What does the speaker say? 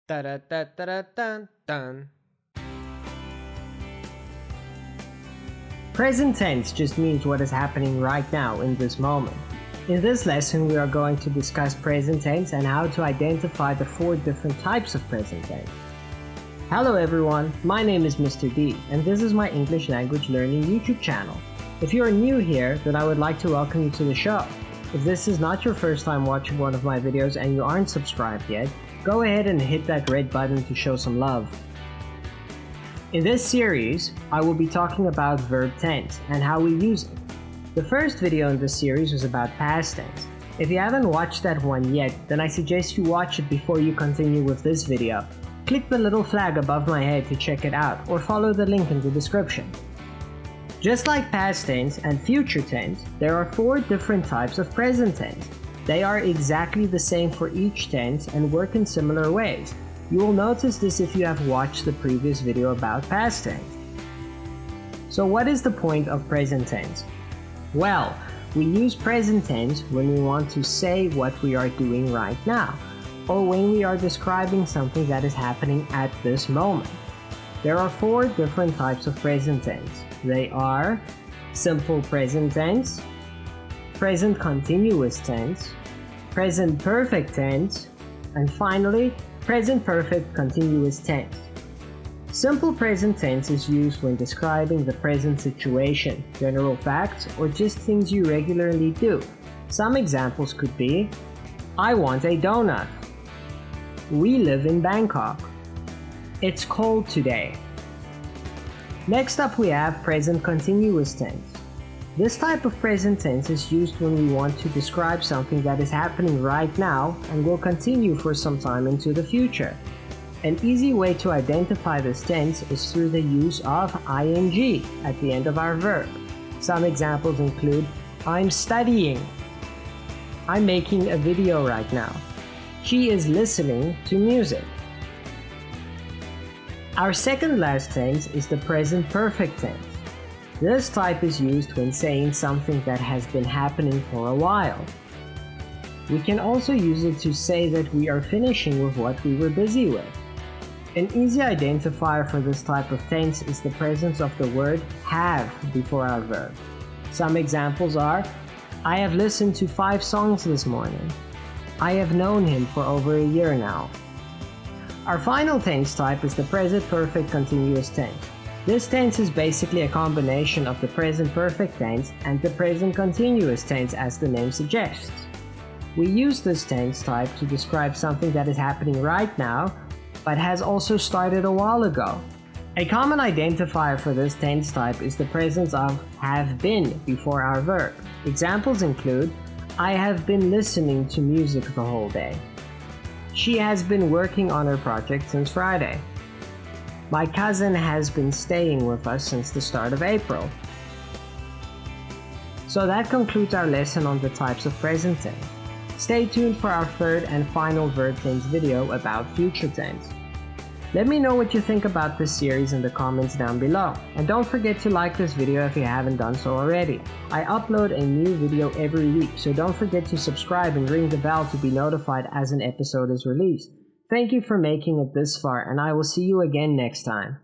Da da da da da dun dun. Present tense just means what is happening right now in this moment. In this lesson, we are going to discuss present tense and how to identify the 4 different types of present tense. Hello everyone, my name is Mr.D and this is my English language learning YouTube channel. If you are new here, then I would like to welcome you to the show. If this is not your first time watching one of my videos and you aren't subscribed yet, go ahead and hit that red button to show some love. In this series, I will be talking about verb tense and how we use it. The first video in this series was about past tense. If you haven't watched that one yet, then I suggest you watch it before you continue with this video. Click the little flag above my head to check it out, or follow the link in the description. Just like past tense and future tense, there are 4 different types of present tense. They are exactly the same for each tense and work in similar ways. You will notice this if you have watched the previous video about past tense. So what is the point of present tense? Well, we use present tense when we want to say what we are doing right now, or when we are describing something that is happening at this moment. There are 4 different types of present tense. They are simple present tense, present continuous tense, present perfect tense, and finally, present perfect continuous tense. Simple present tense is used when describing the present situation, general facts, or just things you regularly do. Some examples could be, I want a donut. We live in Bangkok. It's cold today. Next up we have present continuous tense. This type of present tense is used when we want to describe something that is happening right now and will continue for some time into the future. An easy way to identify this tense is through the use of ing at the end of our verb. Some examples include, I'm studying. I'm making a video right now. She is listening to music. Our second last tense is the present perfect tense. This type is used when saying something that has been happening for a while. We can also use it to say that we are finishing with what we were busy with. An easy identifier for this type of tense is the presence of the word have before our verb. Some examples are, I have listened to 5 songs this morning. I have known him for over a year now. Our final tense type is the present perfect continuous tense. This tense is basically a combination of the present perfect tense and the present continuous tense, as the name suggests. We use this tense type to describe something that is happening right now, but has also started a while ago. A common identifier for this tense type is the presence of have been before our verb. Examples include, I have been listening to music the whole day. She has been working on her project since Friday. My cousin has been staying with us since the start of April. So that concludes our lesson on the types of present tense. Stay tuned for our third and final verb tense video about future tense. Let me know what you think about this series in the comments down below. And don't forget to like this video if you haven't done so already. I upload a new video every week, so don't forget to subscribe and ring the bell to be notified as an episode is released. Thank you for making it this far, and I will see you again next time.